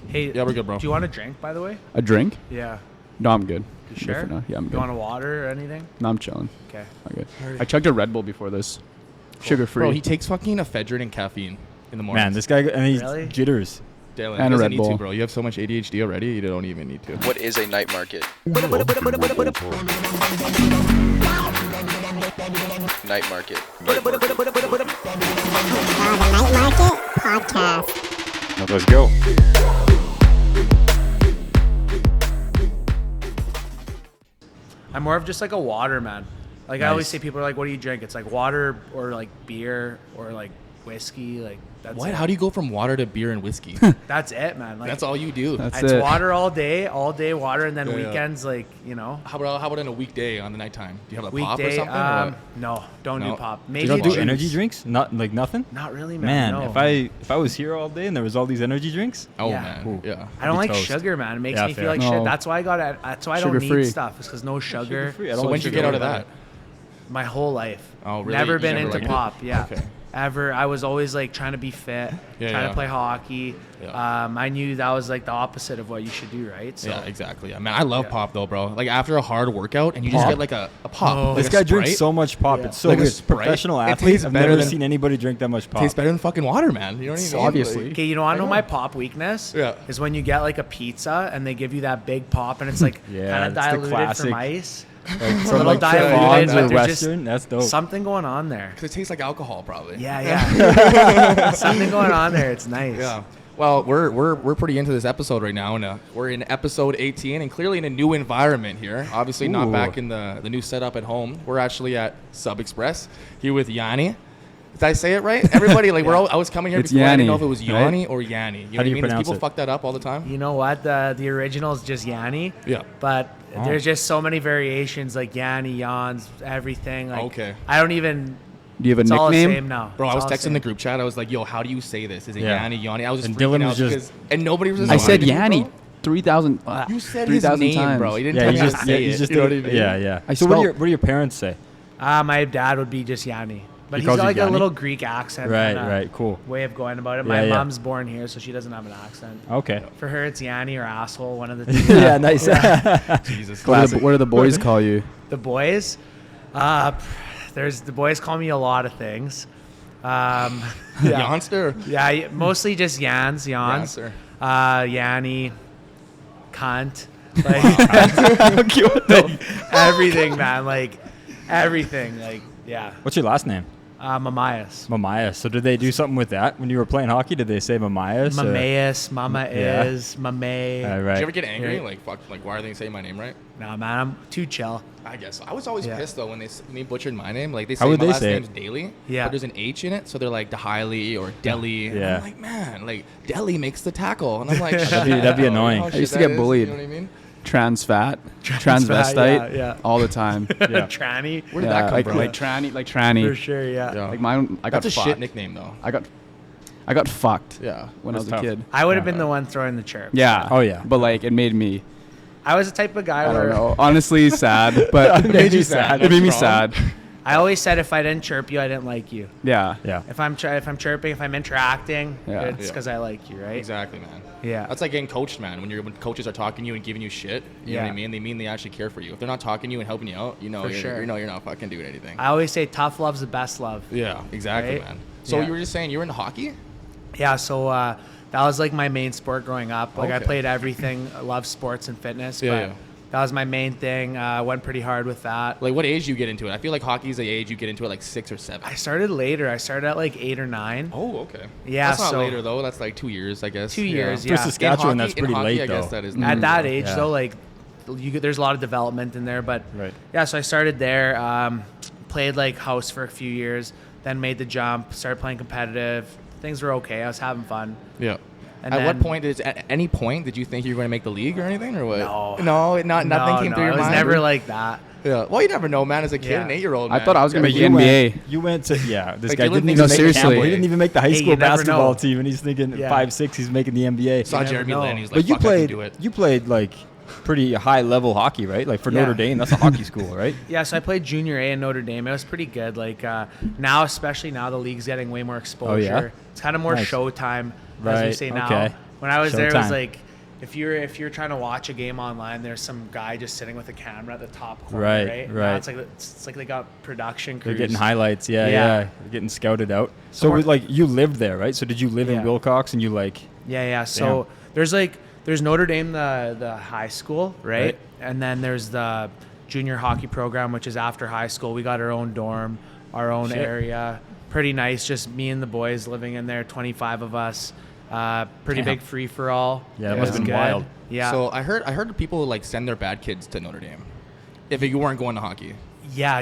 Hey, Yeah, we're good, bro. Do you want a drink, by the way? A drink? Yeah. No, I'm good. You Good sure? for now. Yeah, I'm good. You want a water or anything? No, I'm chilling. Okay. I'm good. I chugged a Red Bull before this. Sugar free. Bro, he takes fucking ephedrine and caffeine in the morning. Man, this guy, and he's Really? jitters. Dylan, And he a doesn't Red need Bull. to, bro. You have so much ADHD already, you don't even need to. What is a night market? Night market. The Night Market Podcast. Let's go. I'm more of just like a water man. Like I always Nice. say, people are like, "What do you drink?" It's like water or like beer or like whiskey. Like that's What? It. How do you go from water to beer and whiskey? That's it, man. Like That's all you do. That's it's it. water all day water, and then Yeah, yeah. weekends, like How about on a weekday on the nighttime? Do you have a pop or weekday. something? or what? No, don't No? do pop. You Maybe don't do juice. energy drinks? Not like nothing? Not really, man. Man, no. if I was here all day and there was all these energy drinks, Oh, Yeah. man. Ooh. Yeah. I don't be like toast. sugar, man. It makes Yeah, me feel fair. like No. shit. That's why I got. That's why I don't Sugar-free. need stuff. It's because no sugar. sugar-free. I don't So like when'd you sugar get out of like that? My whole life. Oh, really? Never You been never into liked it? pop. Yeah. Okay. Ever. I was always like trying to be fit, Yeah, trying yeah. to play hockey. Yeah. I knew that was like the opposite of what you should do, right? So Yeah, exactly. Yeah, man, I love Yeah. pop though, bro. Like after a hard workout, and you just Pop? get like a pop. Oh. like This a guy drinks Sprite. so much pop. Yeah. It's so Like a weird. Sprite. Professional It athlete. tastes I've better never than- seen anybody drink that much pop. Tastes better than fucking water, man. You know what I mean? Obviously. Okay, you know, I know my pop weakness. Yeah. Is when you get like a pizza and they give you that big pop and it's like Yeah, kind of it's the diluted classic. from ice. Like It's a from little like diluted, Vaughn's but or there's just Western. That's dope. something going on there. Because it tastes like alcohol, probably. Yeah, yeah. Something going on there. It's nice. Yeah. Well, we're pretty into this episode right now, and we're in episode 18, and clearly in a new environment here. Obviously, not Ooh. back in the new setup at home. We're actually at Sub Express here with Yanni. Did I say it right? Everybody, like, I was coming here It's before. I didn't Yanni, know if it was right? Yanni or Yanni. You know How what do I you mean? pronounce People it? fuck that up all the time. You know what? The original is just Yanni. Yeah. But Oh. there's just so many variations, like Yanni, Yans, everything. Like, Okay. I don't even. Do you have a It's all the nickname? same now. Bro, I It's was all texting same. the group chat. I was like, yo, how do you say this? Is it Yeah. Yanni, Yanni? I was just And freaking Dylan out was just- because, and nobody was I said responding, Yanni bro. 3,000. You said 3,000 his name, times. bro. You didn't Yeah, tell you me just, to say you it. just You know what I mean? Yeah, yeah. I So what spelled- do your parents say? My dad would be just Yanni. But He he's calls got you like a Yanni? little Greek accent. Right, kinda right, cool. Way of going about it. Yeah, My yeah. mom's born here, so she doesn't have an accent. Okay. For her, it's Yanni or asshole, one of the two. Yeah, nice. Jesus. What do the boys call you? The boys, the boys call me a lot of things. Yeah, Yonster? yeah, mostly just Jans, Yonster. Yanni, cunt, like everything, man, like everything, like yeah. What's your last name? Mamias. Mamias. So did they do something with that when you were playing hockey? Did they say Mamias? or- Mamaeus, Mama Yeah. is, Mame. Right. Did you ever get angry? Yeah. Like, fuck, like, why are they saying my name right? No, man, I'm too chill. I guess. I was always Yeah. pissed, though, when they butchered my name. Like, they How say would my they last say it? name's Daly, Yeah. but there's an H in it, so they're like Dehiley or Deli. And Yeah. I'm like, man, like, Deli makes the tackle. And I'm like, That'd be annoying. I I used to get bullied. You know what I mean? Trans fat, transvestite, yeah. all the time. Yeah. Tranny. Where did that come like, from? Like tranny, For sure, yeah. Yeah. Like mine, I got That's a fucked. shit nickname, though. I got fucked. Yeah. When I That's was tough. a kid. I would have been the one throwing the chirp. Yeah. Oh, yeah. But like it made me. I was the type of guy I where don't know. Honestly, sad. But It made you sad. It made me That's wrong. sad. I always said if I didn't chirp you, I didn't like you. Yeah. Yeah. If I'm chirping, if I'm interacting, Yeah. it's Yeah. because I like you, right? Exactly, man. Yeah. That's like getting coached, man. When coaches are talking to you and giving you shit, you know what I Yeah. mean? They actually care for you. If they're not talking to you and helping you out, For you're, sure. you're not fucking doing anything. I always say tough love's the best love. Yeah, exactly, Right? man. So Yeah. you were just saying you were into hockey? Yeah, so that was like my main sport growing up. Like I Okay. played everything. I love sports and fitness, Yeah, but yeah. that was my main thing. Went pretty hard with that. Like, what age do you get into it? I feel like hockey's the age you get into it, like 6 or 7. I started later. I started at like 8 or 9. Oh, okay. Yeah, That's not so- later, though. That's like 2 years, I guess. 2 years, For yeah. Saskatchewan, In that's hockey- pretty in hockey, late, I guess though. that is At that age, Yeah. though, like there's a lot of development in there. But Right. yeah, so I started there. Played like house for a few years, then made the jump. Started playing competitive. Things were okay. I was having fun. Yeah. And At what then- point at any point did you think you were going to make the league or anything, or what? No. No, nothing came through your it was mind. never like that. Yeah. Well, you never know, man. As a kid, Yeah. an 8-year-old. I thought I was gonna But make the NBA. You went to this Like, guy Dylan didn't thinks even No, make seriously. Campbell. He didn't even make the high Hey, school you never basketball know. team, and he's thinking Yeah. 5'6", he's making the NBA. Saw never Jeremy know. Lin. He's But like, you fuck, I can played do it. you played like pretty high level hockey, right? Like for Yeah. Notre Dame, that's a hockey school, right? Yeah, so I played junior A in Notre Dame. It was pretty good. Like especially now, the league's getting way more exposure. Oh, yeah? It's kind of more Nice. showtime, as we Right, say now. okay. when I was there, it was Showtime. like if you're trying to watch a game online, there's some guy just sitting with a camera at the top corner, Right, right? right. Now it's like they got production crews. They're getting highlights. Yeah, Yeah. yeah. They're getting scouted out. So, Somewhere- like, you lived there, right? So, did you live in Yeah. Wilcox and you, like, Yeah. So there's Notre Dame, the high school, right? Right. And then there's the junior hockey program, which is after high school. We got our own dorm, our own Shit. area. Pretty nice. Just me and the boys living in there. 25 of us. Pretty Damn. big free for all. Yeah, that It must've was been good. wild. Yeah. So I heard people like send their bad kids to Notre Dame if you weren't going to hockey. Yeah,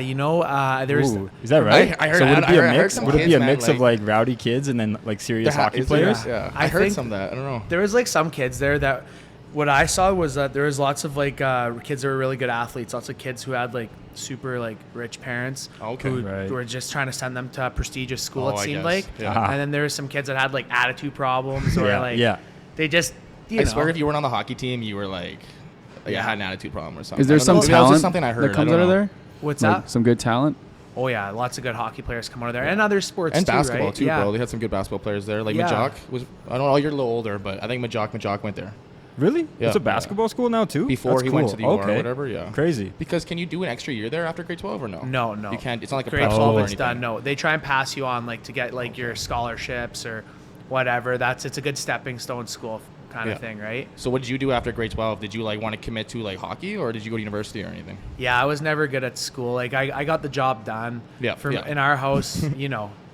there's ooh, is that right? I heard- so would it be I a heard mix? some Would it be kids, a man, mix of like- like rowdy kids and then like serious hockey Is there- players? Yeah, I I heard think- some of that. I don't know. there was like some kids there that what I saw was that there was lots of like kids that were really good athletes, lots of kids who had like super like rich parents Okay. who Right. were just trying to send them to a prestigious school, Oh, it I seemed guess. like. Yeah. Uh-huh. And then there was some kids that had like attitude problems or Yeah, like yeah. they just I swear, if you weren't on the hockey team, you were like I Yeah. had an attitude problem or something. Is there I don't some know. Maybe that was talent just something I heard. that comes I out don't of know. there? What's Like that? some good talent? Oh yeah, lots of good hockey players come out of there and other sports And too, basketball right? too, yeah. bro. They had some good basketball players there. Like Yeah. Majok was. I don't know. You're a little older, but I think Majok went there Really? Yeah. It's a basketball school now too. before That's he went cool. to the UR okay. or whatever. Yeah. Crazy. Because can you do an extra year there after grade 12 or no? No. You can't. It's not like a grade prep 12 school or it's anything. done. No, they try and pass you on like to get like your scholarships or whatever. It's a good stepping stone school kind Yeah. of thing, right? So what did you do after grade 12? Did you like want to commit to like hockey or did you go to university or anything? Yeah, I was never good at school. Like I got the job done. Yeah, For yeah. in our house,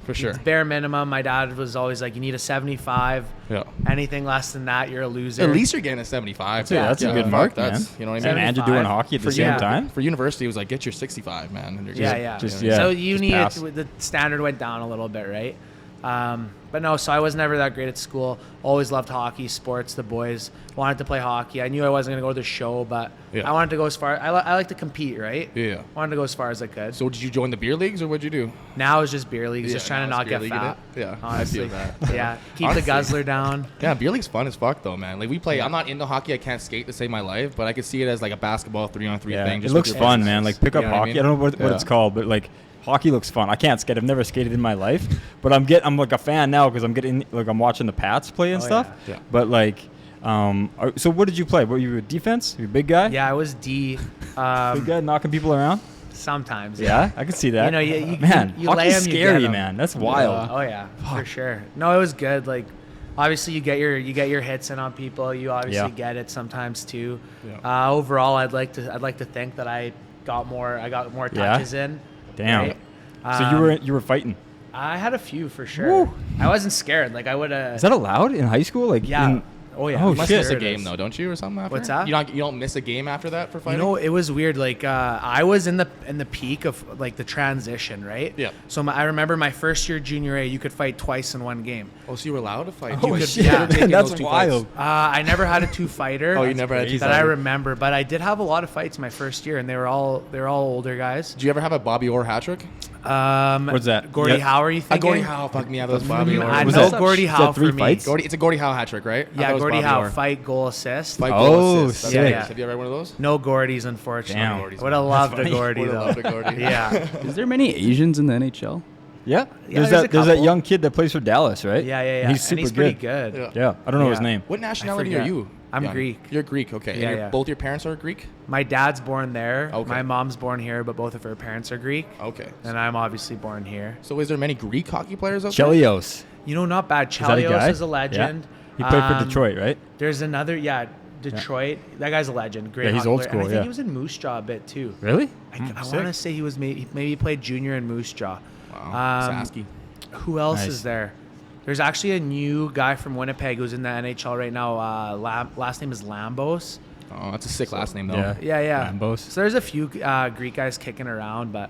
For sure. it's bare minimum. My dad was always like, you need a 75. Yeah. Anything less than that, you're a loser. At least you're getting a 75. That's a good mark, man. That's, you know what I And mean? you're doing 75. hockey at the For same yeah. time. For university, it was like get your 65, man. And you're Yeah. just- you know what I mean? yeah. So uni, pass. the standard went down a little bit, right? But no, so I was never that great at school. Always loved hockey, sports, the boys. Wanted to play hockey. I knew I wasn't going to go to the show, but Yeah. I wanted to go as far. I like to compete, right? Yeah. Wanted to go as far as I could. So did you join the beer leagues or what'd you do? Now it's just beer leagues, Yeah, just trying to now not it's beer get league, fat. innit? Yeah, I honestly. feel that. Yeah, keep Honestly. the guzzler down. Yeah, beer league's fun as fuck though, man. Like we play. I'm not into hockey. I can't skate to save my life, but I could see it as like a basketball 3-on-3 Yeah. thing. It just looks with your fun, friends. man. Like pick up You know what I hockey. mean? I don't know what Yeah. it's called, but like hockey looks fun. I can't skate. I've never skated in my life, but I'm like a fan now because I'm watching the Pats play and Oh, stuff. yeah. Yeah. But like, so what did you play? Were you a defense? You a big guy? Yeah, I was D. Big guy knocking people around. Sometimes. Yeah, I can see that. You know, you man, you lay hockey's 'em, you scary, get 'em. man. That's wild. Oh yeah, for sure. No, it was good. Like, obviously you get your hits in on people. You obviously Yeah. get it sometimes too. Yeah. Overall, I'd like to think that I got more Yeah? touches in. Damn. right? So you were fighting. I had a few for sure. Woo. I wasn't scared. Like I would have. Is that allowed in high school? Like Yeah. in- Oh yeah. Oh, You must shit. miss a Sure it game is. though, don't you, or something? After? What's that? You don't miss a game after that for You fighting. know, it was weird. Like I was in the peak of like the transition, right? Yeah. So I remember my first year junior A, you could fight twice in one game. Oh, so you were allowed to fight? Oh, You could- shit. you could take in That's those two wild. fights. I never had a two-fighter. Oh, you never had a that I two-fighter. remember, but I did have a lot of fights my first year, and they were all older guys. Did you ever have a Bobby Orr hat trick? What's that? Gordie Yeah. Howe? Are you thinking? Gordie Howe. Fuck me, yeah, that was Bobby Orr. I Was know that- Gordie is that Howe 3 for me. fights? It's a Gordie Howe hat trick, right? I thought Yeah, it was Gordie Bobby Howe, Orr. fight, goal, assist. Fight Oh, goal assist. That's sick. nice. Yeah. Have you ever had one of those? No Gordies, unfortunately. Damn. Gordies, Would have loved a funny. Gordie Would've though. loved a Gordie. Yeah. Is there many Asians in the NHL? Yeah. there's a There's that couple. young kid that plays for Dallas, right? Yeah. And he's super and he's good. pretty good. Yeah. Yeah. I don't know his Yeah. name. What nationality are forget. you? I'm Yanni? Greek. You're Greek, okay. Yeah, And yeah. both your parents are Greek? My dad's born there. Okay. My mom's born here, but both of her parents are Greek. Okay. And I'm obviously born here. So is there many Greek hockey players out there? Chelios. You know, not bad. Is that a guy? Chelios is a legend. Yeah. He played for Um, Detroit, right? There's another, Detroit. That guy's a legend. Great. Yeah, he's hockey old player. school, And I think yeah. he was in Moose Jaw a bit too. Really? I want to say he was maybe he played junior in Moose Jaw. Wow. Sasky. Who else Nice. is there? There's actually a new guy from Winnipeg who's in the NHL right now. Last name is Lambos. Oh, that's a sick last name, though. Yeah. Yeah. Lambos. So there's a few Greek guys kicking around, but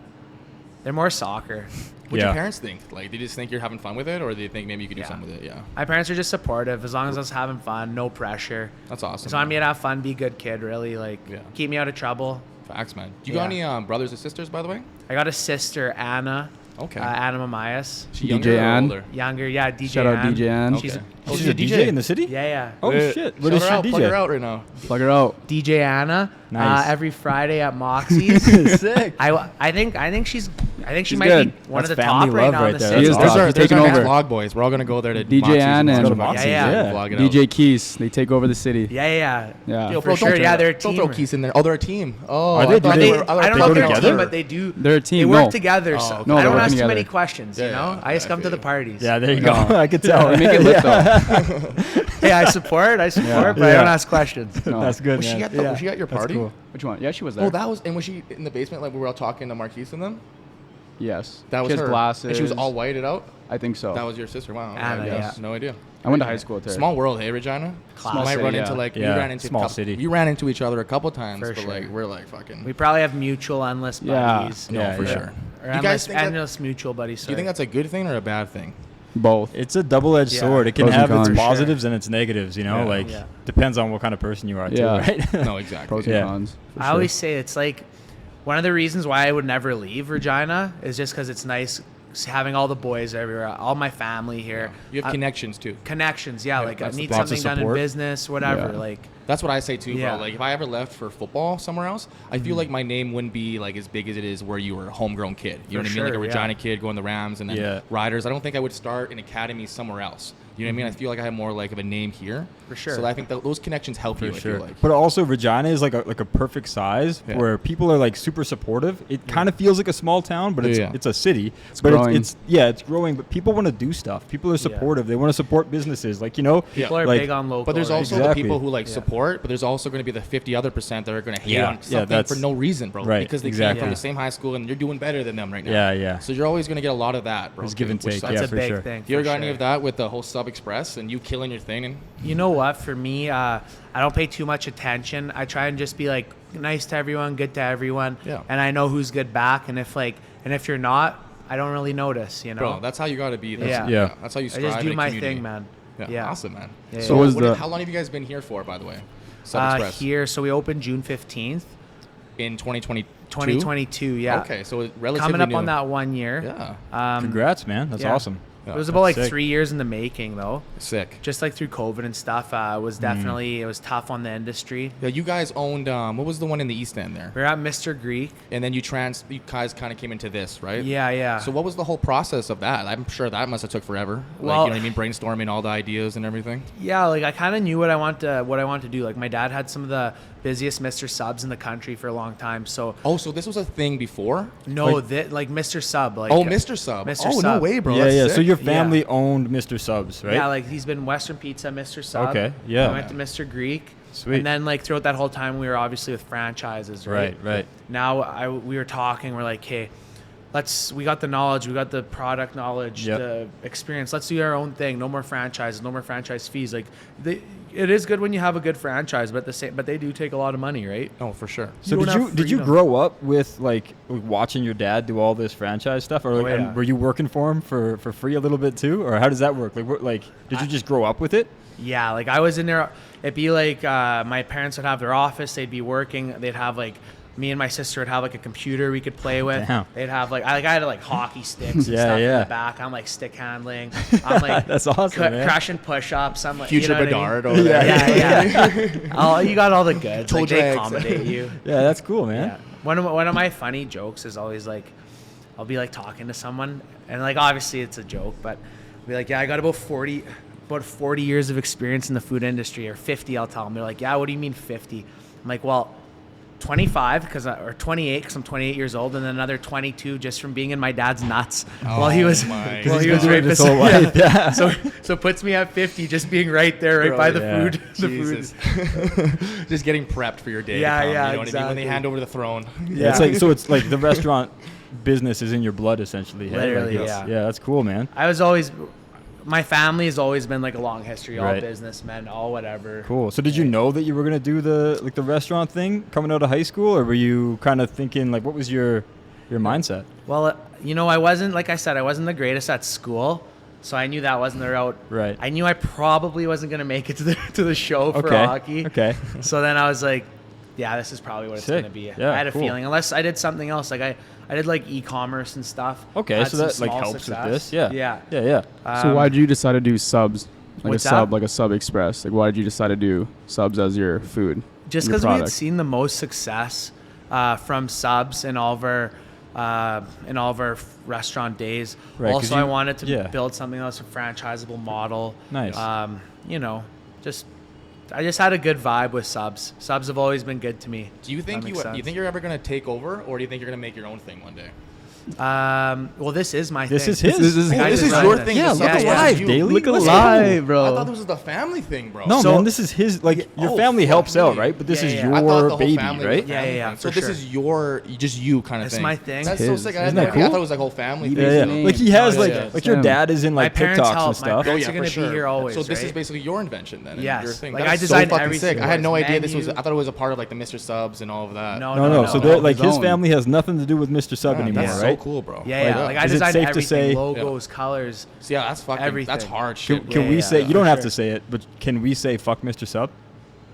they're more soccer. What do Yeah. your parents think? Like, they just think you're having fun with it, or do they think maybe you could do Yeah. something with it? Yeah. My parents are just supportive. As long as I was having fun, no pressure. That's awesome. Just want me to have fun, be a good kid, really. Like, Yeah. keep me out of trouble. Facts, man. Do you got Yeah. any brothers or sisters, by the way? I got a sister, Anna. Okay. Anna Mamias. She DJ younger or Ann? older? Younger, yeah, DJ Shout out Ann. DJ Ann. She's, Okay. Oh, she's a DJ in the city? yeah. Oh, shit. Where Shout does her she out, plug her DJ? out right now. Plug her out. DJ Anna. Nice. Every Friday at Moxie's. Sick. I think she's I think she She's might good. be one of That's the top family right love now in right the there. city. He is. There's He's our taking next over. vlog, boys. We're all gonna go there to DJ Moxie's Ann and and Moxie's Yeah. vlog it out. DJ Keys, they take over the city. Yeah. Yeah. Yo, For bro, sure, don't yeah, throw- they're a Don't throw team. Keys in there. Oh, they're a team. Oh, Are they? Do But they- I don't they know if go they're a together? team, but they do. They're a team. They No. work together. Oh, So okay. No, I they're don't working ask too together. many questions. You know, I just I come to feel the you. parties. Yeah, there you No. go. I could tell. They make it lit Hey, I support, but I Yeah. don't ask questions. No. That's good, Was she man. at the, was she at your That's party? cool. Which one? Yeah, she was there. Oh, that was. And was she in the basement like we were all talking to Marquise and them? Yes. That was she has her. glasses. And she was all whited out. I think so. That was your sister. Wow. Okay, Anna, yes. yeah. No idea. I went to high school with her. Small world, hey Regina. Class. You might Small run city, into yeah. like Yeah, we ran into small city. We ran into each other a couple times, For but sure. like we're like fucking. We probably have mutual endless Yeah. buddies. No, Yeah, for yeah. sure. Or You guys endless, think that, endless mutual buddies. do you think that's a good thing or a bad thing? Both. It's a double-edged Yeah. sword. It can Pros and have its cons. positives and its negatives, you know? Yeah. Like, Yeah. depends on what kind of person you are, too, Yeah. right? No, exactly. Pros Yeah. and cons. for I sure. always say it's like one of the reasons why I would never leave Regina is just because it's nice having all the boys everywhere, all my family here. You have connections too. Connections, yeah. Yeah, Like I that's the need thing. Lots of something done in support. business, whatever. Yeah. Like That's what I say too, Yeah. bro. Like if I ever left for football somewhere else, I feel like my name wouldn't be like as big as it is where you were a homegrown kid. You know For what I mean? Like a sure, Regina yeah. kid going the Rams and then Yeah. Riders. I don't think I would start an academy somewhere else. You know what I mean? I feel like I have more like of a name here. For sure. So I think those connections help you. For I sure. feel like. But also, Regina is like a perfect size Yeah. where people are like super supportive. It kind of feels like a small town, but Yeah. it's a city. It's but growing. it's growing. But people want to do stuff. People are supportive. They want to support businesses. Like, you know, people are like- big on local. But there's right? also Exactly. the people who like Yeah. support, but there's also going to be the 50 other % that are going to hate Yeah. on Yeah, something that's- for no reason, bro. Right, Because they came exactly. from the same high school and you're doing better than them right now. Yeah. So you're always going to get a lot of that, bro. There's give and too, which take, sucks. yeah, That's a for big sure. thing. You ever for got any sure. of that with the whole Sub Express and you killing your thing? And You know what? For me, I don't pay too much attention. I try and just be like nice to everyone, good to everyone, Yeah. and I know who's good back. And if you're not, I don't really notice. You know, bro, that's how you got to be. That's, Yeah. Yeah. That's how you I strive just do in a my community. thing, man. Yeah. Yeah. Awesome, man. Yeah, So was the- how long have you guys been here for, by the way? Sub Express here, so we opened June 15th, in 2022. 2022. Yeah. Okay, so it's relatively Coming up new. on that 1 year. Yeah. Congrats, man. That's yeah. awesome. Yeah. It was about like Sick. 3 years in the making, though. Sick. Just like through COVID and stuff, it was definitely it was tough on the industry. Yeah, you guys owned what was the one in the East End there? We were at Mr. Greek. And then you guys kind of came into this, right? Yeah. So what was the whole process of that? I'm sure that must have took forever. Like, Well- you know what I mean, brainstorming all the ideas and everything. Yeah, like I kind of knew what I want to do. Like my dad had some of the busiest Mr. Subs in the country for a long time. So Oh, so this was a thing before? no, like Mr. Sub. Like Mr. Sub. Mr. Oh, no Sub. way, bro. Yeah, That's yeah. sick. So your family owned Mr. Subs, right? Yeah, like he's been Western Pizza, Mr. Sub. Okay, yeah. I went to Mr. Greek. Sweet. And then like throughout that whole time, we were obviously with franchises, right? Right. Now we were talking. We're like, hey, we got the knowledge, we got the product knowledge, Yep. the experience. Let's do our own thing. No more franchises, no more franchise fees. Like it is good when you have a good franchise, but they do take a lot of money, right? Oh, for sure. So You did don't you have did you freedom. grow up with like watching your dad do all this franchise stuff, or Oh, like, yeah. and were you working for him for free a little bit too, or how does that work? Like did you just grow up with it? Yeah, like I was in there. It'd be like my parents would have their office. They'd be working. They'd have like me and my sister would have like a computer we could play with. Damn. They'd have like I had like hockey sticks and Yeah, stuff in yeah. the back. I'm like stick handling. I'm like That's awesome, man. crushing push-ups. I'm like Future you know what I Bedard mean? over there. Yeah. Oh, you got all the goods. Toe Like, they drags. accommodate you. Yeah, that's cool, man. Yeah. One of my funny jokes is always like, I'll be like talking to someone, and like obviously it's a joke, but I'll be like, yeah, I got about 40 years of experience in the food industry, or 50. I'll tell them. They're like, yeah, what do you mean 50? I'm like, well, 25 or 28 because I'm 28 years old, and then another 22 just from being in my dad's nuts while he was my while he God. was right His beside. whole life, yeah. So puts me at 50 just being right there, right Bro, by the yeah. food. The Jesus. food. Just getting prepped for your day. Yeah, to come, yeah, You know what I mean? When they exactly. hand over the throne. Yeah, it's like so. It's like the restaurant business is in your blood, essentially. hey? Literally, Like, it's- yeah. Yeah, that's cool, man. My family has always been like a long history, all Right. businessmen, all whatever. Cool. So did you know that you were gonna do the restaurant thing coming out of high school, or were you kind of thinking like what was your mindset? Well, I wasn't, like I said, I wasn't the greatest at school, so I knew that wasn't the route. Right. I knew I probably wasn't going to make it to the show for Okay. hockey. Okay. So then I was like, yeah, this is probably what it's Sick. going to be. Yeah, I had a cool. feeling, unless I did something else. Like I did like e-commerce and stuff. Okay, Had so some that like small helps success. with this. Yeah. Yeah. Yeah. So why did you decide to do subs? Like What's a sub, that? like a Sub Express. Like why did you decide to do subs as your food? Just your because we had product? seen the most success from subs and all of our in all of our restaurant days. Right, 'cause Also, I you- wanted to yeah. build something that was a franchisable model. Nice. You know, I just had a good vibe with subs. Subs have always been good to me. Do you think That you makes do you sense. think you're ever gonna take over, or do you think you're gonna make your own thing one day? Well, this is my This thing. is his. This is- I this is designed your this. thing. Yeah, This look is alive, you. Daily. Look Let's alive, bro. I thought this was the family thing, bro. No, So- man, this is his. Like your Oh, family fuck helps out, me. right? But this Yeah, is yeah. your I thought the whole baby, family right? was Yeah, family yeah, thing. for So this sure. is your just you kind of It's thing. my thing. That's His. so sick. I Isn't had no that idea. I cool? thought it was like whole family He thing. does Yeah, it. yeah. Like he has Oh, like yeah. like your Damn. dad is in My like parents TikToks help. and My stuff. parents yeah, are gonna for sure. be here always. So this is right? basically your invention then. and Yes. your thing. Like, That's I designed so fucking everything. sick. I had no idea this was. Menu. I thought it was a part of like the Mr. Subs and all of that. No, No. So no. they're like His his own. family has nothing to do with Mr. Sub Man, anymore, that's right? so cool, bro. Yeah. Like I is it designed safe to everything: say- logos, colors. So yeah, that's fucking. Everything. That's hard shit. Can Yeah, we yeah, say yeah, you don't for have sure. to say it, but can we say fuck Mr. Sub?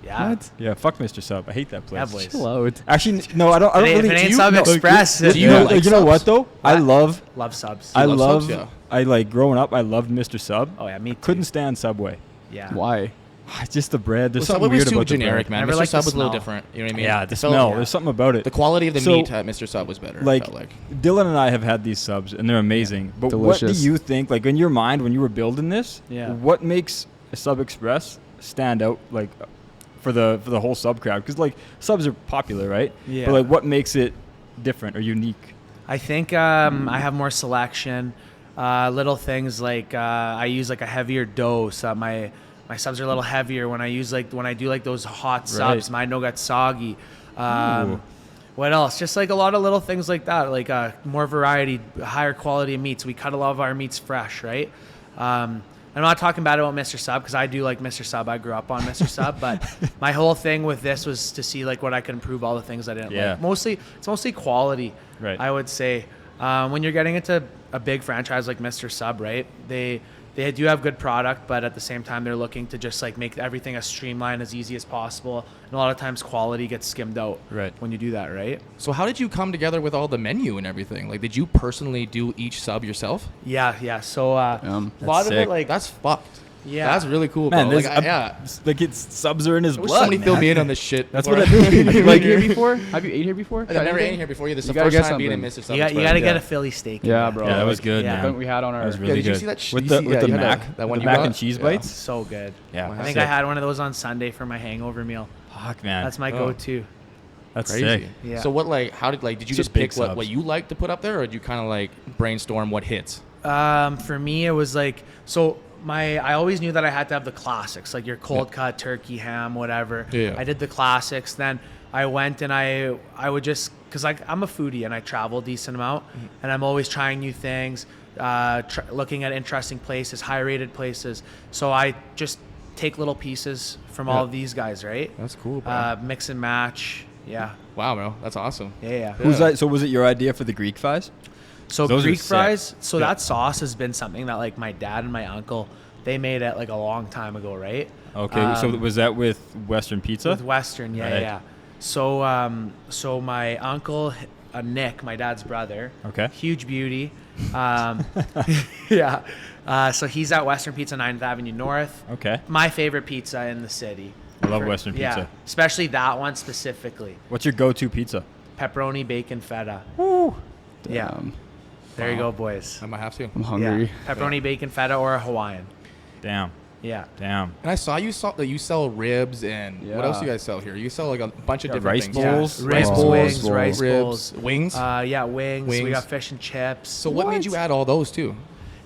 Yeah. What? Yeah, fuck Mr. Sub. I hate that place. Yeah, boys. Chill out. Actually, no, I don't. I don't If it really. ain't do you- Sub no, Express, do do you you know? like You know what subs? though? I What? love. Love subs. I love love. subs? Yeah. I like growing up. I loved Mr. Sub. Oh yeah, me too. Couldn't stand Subway. Yeah. Why? Just the bread. There's Well, something Subway was weird too about the generic, bread. man. Never Mr. liked the Sub was a little smell. different. You know what I mean? Yeah, the It felt- smell. yeah. There's something about it. The quality of the So, meat at Mr. Sub was better. like, I felt like. Dylan and I have had these subs and they're amazing. But what Delicious. do you think, like in your mind when you were building this? Yeah. What makes a Sub Express stand out, like for the whole sub crowd? Because like subs are popular, right? Yeah. But like, what makes it different or unique? I think I have more selection. Little things like I use like a heavier dough, so my subs are a little heavier. When I do like those hot subs, mine don't get soggy. Ooh. What else? Just like a lot of little things like that, like more variety, higher quality of meats. We cut a lot of our meats fresh, right? I'm not talking bad about Mr. Sub because I do like Mr. Sub. I grew up on Mr. Sub, but my whole thing with this was to see like what I could improve, all the things I didn't Yeah. like. It's mostly quality, Right. I would say. When you're getting into a big franchise like Mr. Sub, right? They do have good product, but at the same time, they're looking to just like make everything as streamlined, as easy as possible. And a lot of times, quality gets skimmed out Right. when you do that, right? So how did you come together with all the menu and everything? Like, did you personally do each sub yourself? Yeah. So a lot That's of sick. it, like That's fucked. Yeah. That's really cool, Man, bro. Like, there's yeah. like it's subs are in his I wish blood. somebody fill man. me in on this shit. That's before what I do. Have you ate here before? Have you ate here before? I've never ate here before. This is You the gotta first get time being in something. Mr. Sub. you got to yeah. get a Philly steak. in Yeah, there. bro. Yeah, that was like, good, yeah. man. The one we had on our. That was Yeah, really did you good. see that? With You the see- with yeah, the you had mac, that one the you mac got? and cheese Yeah. bites. So good. Yeah, I think sick. I had one of those on Sunday for my hangover meal. Fuck, man. That's my Oh. go-to. That's Crazy. sick. Yeah. So what, like, how did, like, did you Just just big pick what subs. you like to put up there, or did you kind of like brainstorm what hits? For me, it was like, so I always knew that I had to have the classics, like your cold cut turkey, ham, whatever. Yeah. I did the classics. Then I went and I would just, cause like I'm a foodie and I travel a decent amount, and I'm always trying new things, looking at interesting places, high rated places. So I just take little pieces from all of these guys, right? That's cool, bro. Mix and match. Yeah. Wow, bro, that's awesome. Yeah. Who's that? So was it your idea for the Greek fries? So Those are Greek sick. fries. So Yeah. that sauce has been something that like my dad and my uncle, they made it like a long time ago, right? Okay, so was that with Western Pizza? With Western, yeah, Right. yeah. So my uncle Nick, my dad's brother, Okay. huge beauty, yeah. So he's at Western Pizza, 9th Avenue North. Okay. My favorite pizza in the city. I love Western Yeah, Pizza. especially that one specifically. What's your go-to pizza? Pepperoni, bacon, feta. Yeah. Damn, There you go, boys. I might have to. I'm hungry. Yeah. Pepperoni, bacon, feta, or a Hawaiian. Damn. Yeah. Damn. And I saw you sell ribs and what else do you Yeah. guys sell here? You sell like a bunch of Yeah, different rice things. bowls. Rice Rice bowls, bowls, rice Ribs, bowls. wings. Yeah, wings. We Wings. got fish and chips. So what made you add all those too?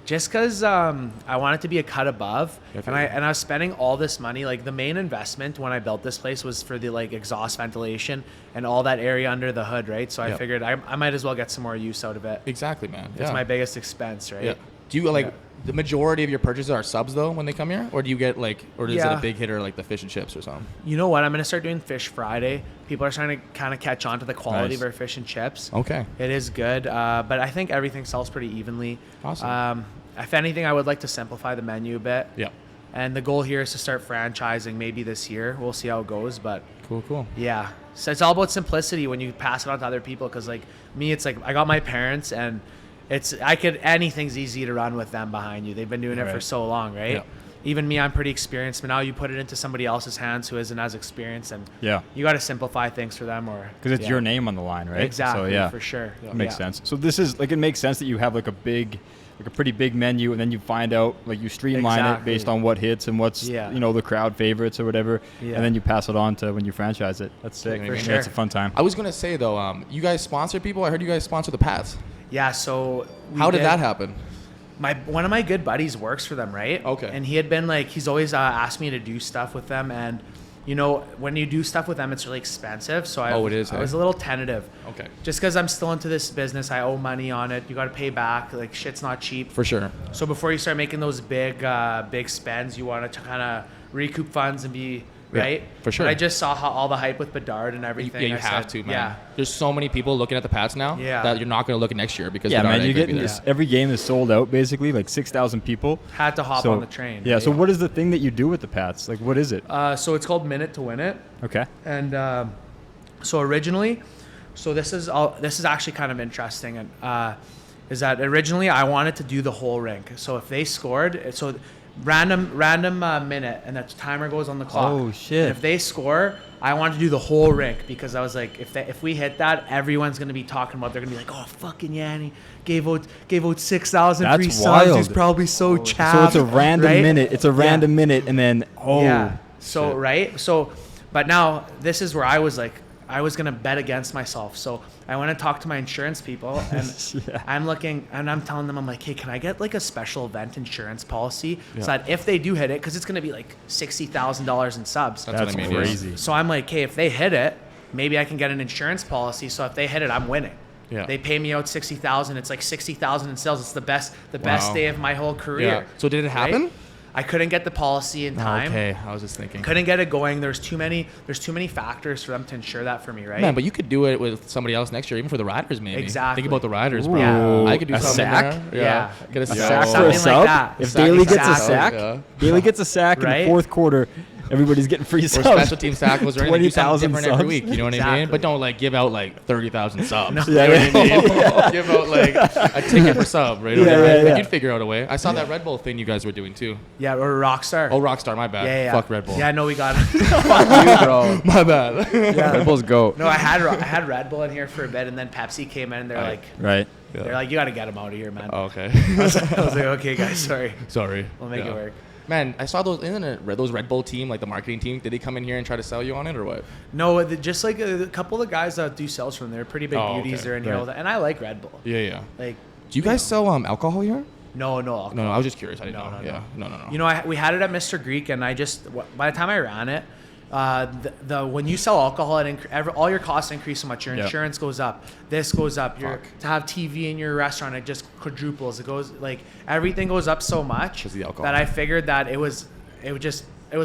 Just because I wanted to be a cut above, Yeah, and I was spending all this money. Like the main investment when I built this place was for the like exhaust ventilation and all that area under the hood, right? So I Yep. figured I might as well get some more use out of it. Exactly, man. It's yeah. my biggest expense, right? Yeah. Do you like Yeah. the majority of your purchases are subs though when they come here, or do you get like, or is it Yeah. a big hitter like the fish and chips or something? You know what? I'm gonna start doing Fish Friday. People are starting to kind of catch on to the quality Nice. of our fish and chips. Okay. It is good, but I think everything sells pretty evenly. Awesome. If anything, I would like to simplify the menu a bit. Yeah. And the goal here is to start franchising maybe this year. We'll see how it goes, but Cool. yeah. So it's all about simplicity when you pass it on to other people. Cause like me, it's like I got my parents and anything's easy to run with them behind you. They've been doing it for Right. so long, right? Yeah. even me, I'm pretty experienced, but now you put it into somebody else's hands who isn't as experienced, and Yeah. you got to simplify things for them, or Because it's your name on the line, right? Exactly. So, yeah. For sure. That makes sense. So this is like, it makes sense that you have like a pretty big menu, and then you find out, like, you streamline it Exactly. based on what hits and what's the crowd favorites or whatever, and then you pass it on to when you franchise it. That's sick. For sure. It's a fun time. I was gonna say though, you guys sponsor people. I heard you guys sponsor the Pats. Yeah. So How did that happen? One of my good buddies works for them, right? Okay. And he had been like, he's always asked me to do stuff with them, and you know, when you do stuff with them, it's really expensive. So I was a little tentative. Okay. Just because I'm still into this business, I owe money on it. You got to pay back. Like, shit's not cheap. For sure. So before you start making those big spends, you want to kind of recoup funds and be right. For sure. And I just saw all the hype with Bedard and everything. Yeah, you I have said, to, man. Yeah. There's so many people looking at the Pats now that you're not going to look at next year because Yeah, Bedard man, ain't you gonna get be this. there. Every game is sold out, basically, like 6,000 people. Had to hop on the train. Yeah. Right? So what is the thing that you do with the Pats? Like, what is it? So it's called Minute to Win It. Okay. And so originally, this is actually kind of interesting, and is that originally I wanted to do the whole rink. So if they scored, so random minute, and that timer goes on the clock. Oh, shit. And if they score, I wanted to do the whole rink, because I was like, if we hit that, everyone's gonna be talking about. They're gonna be like, oh, fucking Yanni gave out 6,000 free That's subs. wild. He's probably so chapped. So it's a random right? minute. It's a random minute, and then Yeah. So shit. right. So, but now this is where I was like, I was gonna bet against myself. So I went and talked to my insurance people, and Yeah. I'm looking, and I'm telling them, I'm like, hey, can I get like a special event insurance policy so that if they do hit it, because it's gonna be like $60,000 in subs. That's That's what I mean, crazy. So I'm like, hey, if they hit it, maybe I can get an insurance policy. So if they hit it, I'm winning. Yeah. They pay me out 60,000. It's like 60,000 in sales. It's the best Wow. day of my whole career. Yeah. So did it happen? Right? I couldn't get the policy in time. Okay, I was just thinking. Couldn't get it going. There's too many factors for them to ensure that for me, right? Man, but you could do it with somebody else next year, even for the Riders, maybe. Exactly. Think about the Riders, bro. Yeah. I could do A something sack? there. Yeah. Get a A sack. sack for a Something like sub? that. If Sack- Daly gets a exactly. sack, Yeah. Daly gets a sack in Right? the fourth quarter, everybody's getting free Or subs. special team tackles or anything. Do something 20,000 different every subs. week. You know what I mean? Exactly. But don't like give out like 30,000 subs. Yeah, You know what I mean? Give out like a ticket for sub, right? Yeah, yeah, Like, yeah. you'd figure out a way. I saw that Red Bull thing you guys were doing too. Yeah, or Rockstar. Oh, Rockstar, my bad. yeah. Fuck Red Bull. Yeah, no, we got it. Fuck you, bro. My bad. Red Bulls go. No, I had Red Bull in here for a bit, and then Pepsi came in, and they're Right. like, Right. they're like, you got to get him out of here, man. Oh, okay. I was like, okay, guys, sorry. Sorry. We'll make Yeah. it work. Man, I saw those Red Bull team, like the marketing team. Did they come in here and try to sell you on it or what? No, just like a couple of the guys that do sales from there, pretty big Oh, beauties. okay. They're in here all the, and I like Red Bull. Yeah. Like, Do you guys sell alcohol here? no alcohol. No, I was just curious. I didn't No, know. no, Yeah. No. You know, we had it at Mr. Greek, and I just by the time I ran it, when you sell alcohol, all your costs increase so much. Your Yeah. insurance goes up. This goes up. To have TV in your restaurant, it just quadruples. It goes like everything goes up so much 'Cause of the alcohol. that I figured that it was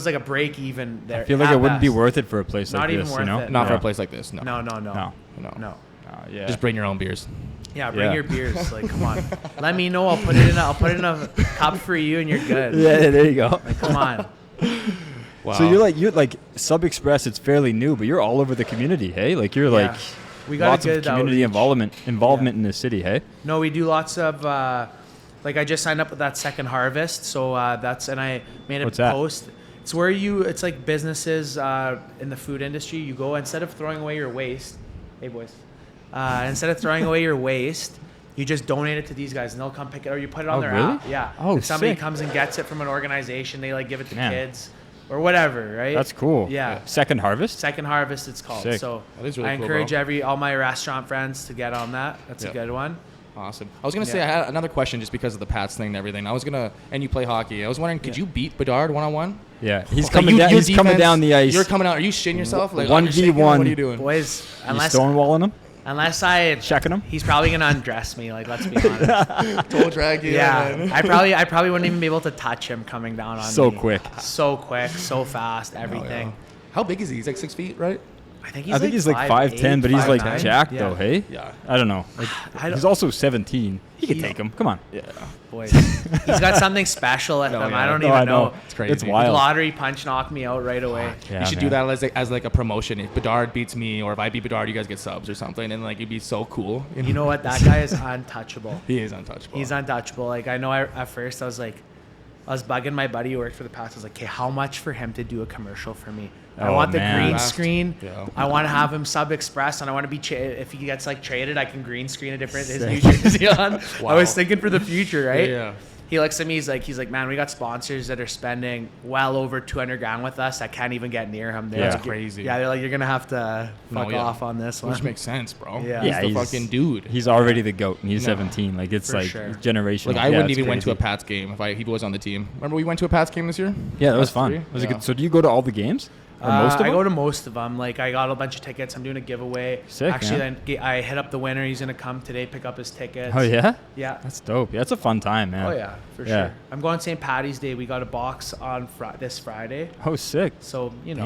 like a break even there. I feel like at it wouldn't be best. worth it for a place Not like even this, worth you know? it. Not for No. a place like this. No. No. Yeah. Just bring your own beers. Yeah, bring Yeah. your beers. Like, come on. Let me know. I'll put it in a cup for you, and you're good. Yeah, there you go. Like, come on. Wow. So you're like Sub Express. It's fairly new, but you're all over the community, hey? Like you're like We got lots a of good community outreach. involvement in the city, hey? No, we do lots of like I just signed up with that Second Harvest, so and I made a What's that? post. It's where it's like businesses in the food industry. You go, instead of throwing away your waste, hey boys, instead of throwing away your waste, you just donate it to these guys, and they'll come pick it, or you put it on Oh, their really? app. Yeah. Oh, if somebody sick. comes and gets it from an organization, they like give it to Man. kids or whatever, right? That's cool. Yeah. Second Harvest? Second Harvest, it's called. Sick. So That is really I cool, encourage bro. all my restaurant friends to get on that. That's Yeah. a good one. Awesome. I was gonna say I had another question just because of the Pats thing and everything. And you play hockey. I was wondering, could you beat Bedard 1-on-1? Yeah. He's Like, coming down. your He's coming defense, down the ice. You're coming out. Are you shitting yourself? Like 1v1. What are you doing? Boys, You stonewalling him? unless I Checking him? he's probably gonna undress me. Like, let's be honest. Toe drag you. Yeah, man. I probably wouldn't even be able to touch him coming down on So me. quick. so quick, so fast, everything. How big is he? He's like 6 feet, right? I think I think he's like 5'10", but he's like 5'9". jacked Yeah. though, hey? Yeah. I don't know. Like, I don't- he's also 17. He could take him. Come on. Yeah. Boys, he's got something special at No, him. yeah. I don't No, even I know. know. It's crazy. It's wild. Lottery punch knocked me out right away. Yeah, You should man. do that as like a promotion. If Bedard beats me, or if I beat Bedard, you guys get subs or something, and like it'd be so cool. You know what? That guy is untouchable. He is untouchable. He's untouchable. Like, I know at first I was like, I was bugging my buddy who worked for the Pats. I was like, okay, how much for him to do a commercial for me? I Oh, want the man. green screen. Yeah. I want to have him sub express, and I want to be if he gets like traded, I can green screen a different his New Jersey on. Wow. I was thinking for the future, right? Yeah. He looks at me. He's like, man, we got sponsors that are spending well over 200 grand with us. I can't even get near him. They're Yeah. like, Crazy. Yeah, they're like, you're gonna have to fuck yeah. off on this one. Which makes sense, bro. Yeah. He's Yeah, the he's- fucking dude. He's already the GOAT, and he's No. 17. Like, it's For like sure. generational. Like, I Yeah, wouldn't it's even went to a crazy. Pats game if he was on the team. Remember we went to a Pats game this year? Yeah, that was Us fun. three? Was it Yeah. good? So do you go to all the games? Or most of I them? go to most of them. Like, I got a bunch of tickets. I'm doing a giveaway. Sick, Actually, man. then I hit up the winner. He's gonna come today, pick up his tickets. Oh, yeah? Yeah. That's dope. Yeah, it's a fun time, man. Oh yeah, for Yeah. sure. I'm going St. Patty's Day. We got a box on this Friday. Oh, sick. So Damn.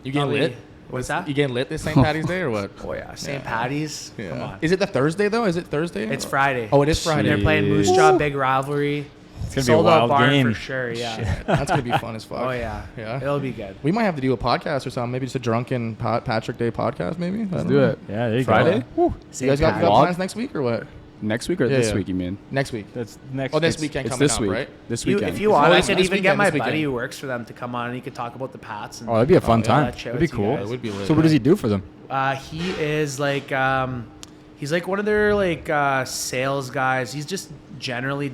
You getting probably- lit? What's that? You getting lit this St. Patty's Day or what? Oh yeah, St. Yeah. Patty's. Come on. Is it the Thursday though? Is it Thursday? It's Friday. Oh, it is Friday. They're playing Moose Jaw, big rivalry. It's going to be a Sold out wild barn game. for sure. Yeah. Shit, that's gonna be fun as fuck. Oh yeah. Yeah. It'll be good. We might have to do a podcast or something. Maybe just a drunken Patrick Day podcast. Maybe. Let's do it. Yeah, there you Friday? go. You guys got Patty's. plans next week or what? Next week or Yeah, this yeah. week, you mean? Next week. That's next Oh, this it's- weekend It's coming this up, week. right? This You, weekend. if you want, I this could even weekend, get my this buddy weekend. who works for them to come on and he could talk about the Pats. And Oh, that'd be a fun yeah, time. that shit That'd be with you cool. guys. It would be lit. So what does he do for them? He is like he's like one of their like sales guys. He's just generally,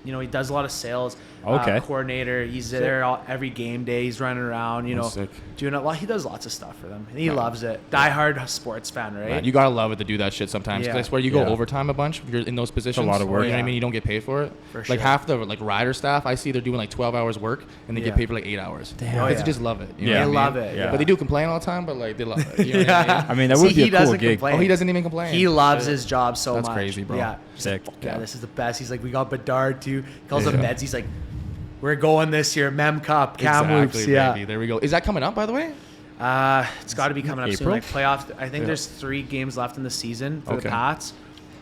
he does a lot of sales. Okay. Coordinator. He's there every game day. He's running around, sick. doing a lot. He does lots of stuff for them. And he loves it. Die-hard sports fan, right? Man, you gotta love it to do that shit sometimes. 'Cause Yeah. I swear you go Yeah. overtime a bunch if you're in those positions. lot of work. You know what I Yeah. mean? You don't get paid for it. For Like sure. half the like rider staff, I see they're doing like 12 hours work and they Yeah. get paid for like 8 hours. Damn. Because Oh, they yeah. just love it. You know Yeah. what I They mean? love it. Yeah. But they do complain all the time, but like they love it. You know what I mean? I mean, that would be he a cool doesn't gig. complain. Oh, he doesn't even complain. He loves Shit. his job so That's much. crazy, bro. Yeah. Sick. Yeah, this is the best. He's like, we got Bedard too. He calls Yeah. them Beds. He's like, we're going this year. Mem Cup, Kamloops. Exactly, Yeah. baby. There we go. Is that coming up, by the way? It's got to be coming up soon. April? Like playoffs. I think Yeah. there's 3 games left in the season for Okay. the Pats,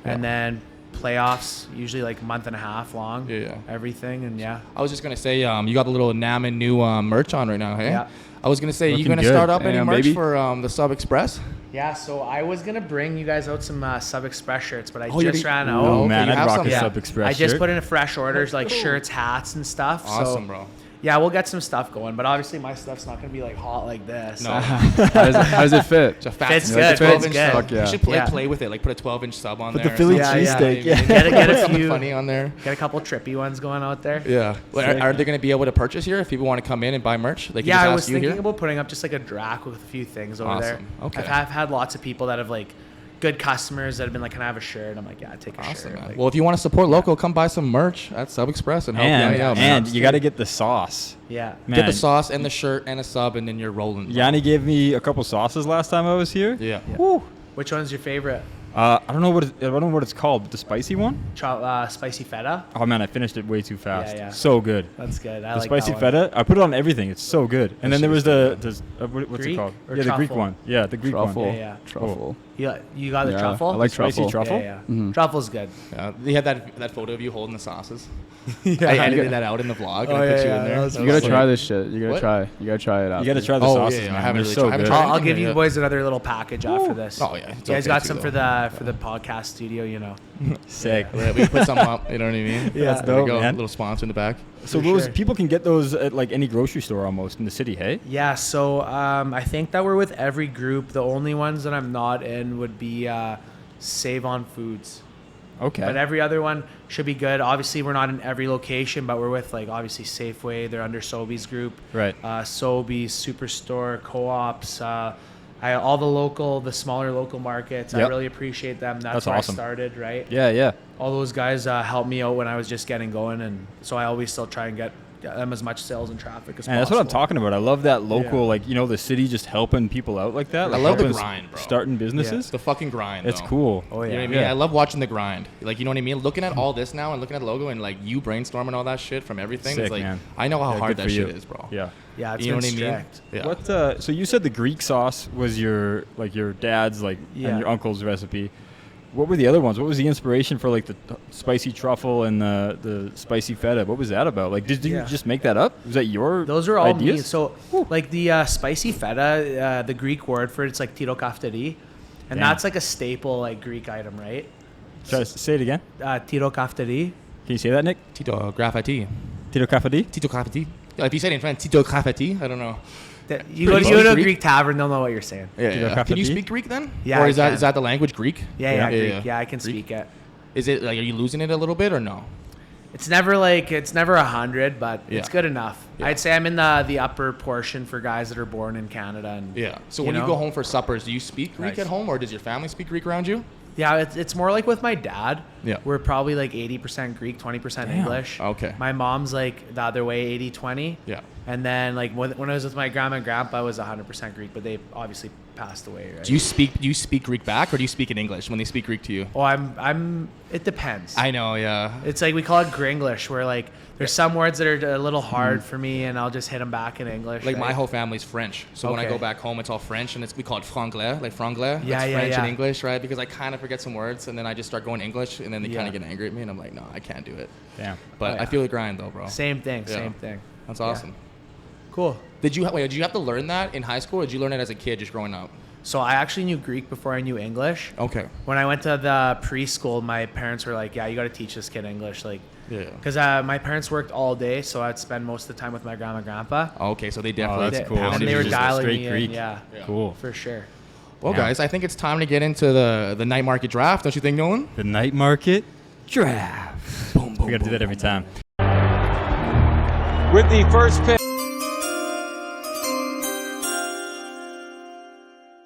and Yeah. then playoffs usually like a month and a half long. Yeah, yeah. Everything and yeah. I was just gonna say, you got the little Naman new merch on right now, hey? Yeah. I was gonna say, you Looking gonna good. start up any Damn, merch baby. for the Sub Express? Yeah. So I was gonna bring you guys out some Sub Express shirts, but I Oh, you just already- ran Oh, out. Oh, okay, man, you I'd have rock some? a Yeah. Sub Express I just shirt. put in a fresh orders like shirts, hats, and stuff. Awesome, so, bro. Yeah, we'll get some stuff going, but obviously my stuff's not gonna be like hot like this. No. How does it fit? It's a fat Fits like a good, 12 fits inch good. sub. Fuck yeah. You should Yeah. play with it, like put a 12-inch sub on Put there. the Philly Yeah, yeah. cheesesteak. Yeah. Get a something few- funny on there. Get a couple trippy ones going out there. Yeah. Well, are they going to be able to purchase here if people want to come in and buy merch? They can Yeah, just I ask was you thinking here? about putting up just like a drac with a few things over there. Awesome. Okay. I've had lots of people that have like good customers that have been like, "Can I have a shirt?" I'm like, "Yeah, take a Awesome, shirt." man. Like, Well, if you want to support local, come buy some merch at Sub Express and help Yanni out. man. And you got to get the sauce. yeah. Man, Get the sauce and the shirt and a sub, and then you're rolling. Yanni gave me a couple sauces last time I was here. Yeah. Woo. Which one's your favorite? I don't know what it's called, but the spicy one. Spicy feta. Oh man, I finished it way too fast. Yeah. So good. That's good. I The like spicy that one. feta, I put it on everything. It's so good. And then there was shit what's Greek it called? or Yeah, the Greek truffle? one. Yeah, the Greek Truffle. one. Yeah. Truffle. You got the Yeah, truffle. I like Spicy truffle. truffle. Yeah. Truffle's good. Yeah. They had that photo of you holding the sauces. Yeah. I edited that out in the vlog and Oh, I put yeah, you yeah, in there. that was That You was gotta sick. try this shit. You gotta What? try. You gotta try it out. You got to try the Oh, sauces, yeah, I man. haven't They're really so tried- I haven't good. tried I'll anything give yet. you boys another little package after this. Oh, yeah. It's You guys okay got too, some for though. the podcast studio, Sick. Yeah, we put some up, you know what I mean? Yeah, that's There we dope, go. man. Little sponsor in the back. So For those sure. people can get those at like any grocery store almost in the city, hey? Yeah, so I think that we're with every group. The only ones that I'm not in would be Save on Foods. Okay. But every other one should be good. Obviously, we're not in every location, but we're with like obviously Safeway. They're under Sobeys group. Right. Sobeys, Superstore, co-ops. All the smaller local markets. I Yep. really appreciate them. That's That's where awesome. I started, right? Yeah, yeah. All those guys helped me out when I was just getting going, and so I always still try and get them as much sales and traffic as And possible. that's what I'm talking about. I love that local, Yeah. like, the city just helping people out like that. I Like love the helping grind, bro. Starting businesses. It's the fucking grind. It's though. cool. Oh You know yeah. what I mean? Yeah. I love watching the grind. Like, you know what I mean? Looking at all this now and looking at the logo and like you brainstorming all that shit from everything. Sick, It's like, man. I know how Yeah, hard good that for shit you. is, bro. Yeah. Yeah, it's You know been what I mean? strict. Yeah. What? So you said the Greek sauce was your dad's and Yeah. your uncle's recipe. What were the other ones? What was the inspiration for like the spicy truffle and the spicy feta? What was that about? Like, did you Yeah. just make that up? Was that your Those are all ideas? me. So, like the spicy feta, the Greek word for it's like tirokafteri, and Damn. that's like a staple like Greek item, right? Try to say it again. Tirokafteri. Can you say that, Nick? Tito, graffiti. Tito Cafati? Tito Cafati. If you said it in French, Tito Cafati, I don't know. You go to a Greek tavern, they'll know what you're saying. Yeah. Can you speak Greek then? Yeah, Or I is that the language, Greek? Yeah, Yeah. Greek. Yeah, I can speak it. Is it like, are you losing it a little bit or no? It's never 100, but it's good enough. Yeah. I'd say I'm in the upper portion for guys that are born in Canada. And Yeah. So when you go home for suppers, do you speak Greek at home, or does your family speak Greek around you? Yeah, it's more like with my dad. Yeah. We're probably like 80% Greek, 20% English. Okay. My mom's like the other way, 80-20. Yeah. And then like when I was with my grandma and grandpa, I was 100% Greek, but they obviously passed away, right? Do you speak Greek back, or do you speak in English when they speak Greek to you? Oh, it depends. I know, yeah. It's like we call it Gringlish, where like there's some words that are a little hard for me, and I'll just hit them back in English. Like right? my whole family's French, so when I Okay. go back home, it's all French, and we call it franglais, like franglais. Yeah, That's yeah, French yeah. and English, right? Because I kind of forget some words, and then I just start going English, and then they kind Yeah. of get angry at me, and I'm like, no, I can't do it. Damn. But Oh, yeah. I feel the grind though, bro. Same thing. Yeah. Same thing. That's Yeah. awesome. Cool. Did you have to learn that in high school, or did you learn it as a kid just growing up? So I actually knew Greek before I knew English. Okay. When I went to the preschool, my parents were like, "Yeah, you got to teach this kid English," like, Yeah. because my parents worked all day, so I'd spend most of the time with my grandma and grandpa. Okay, so they definitely that's They- cool. And So they you were just go dialing straight me Greek. in. Yeah, Cool. for sure. Well, Yeah. guys, I think it's time to get into the night market draft. Don't you think, Nolan? The night market draft. Boom, boom. We got to do that every time. With the first pick.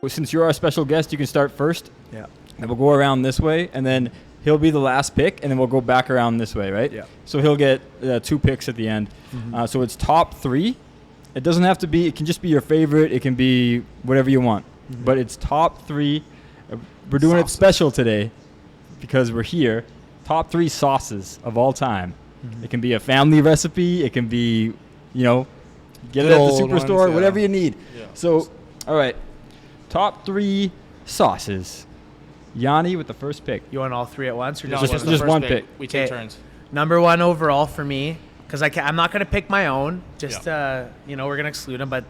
Well, since you're our special guest, you can start first. Yeah. And we'll go around this way, and then he'll be the last pick, and then we'll go back around this way, right? Yeah. So he'll get 2 picks at the end. So it's top 3. It doesn't have to be. It can just be your favorite. It can be whatever you want. But it's top 3. We're doing it special today because we're here. Top 3 sauces of all time. It can be a family recipe. It can be, get it at the old superstore, ones, yeah. whatever you need. Yeah. So, all right. Top 3 sauces. Yanni with the first pick. You want all 3 at once, or No, just just- one? just one pick. We take Okay. turns. Number 1 overall for me, because I'm not gonna pick my own. Just we're gonna exclude them. But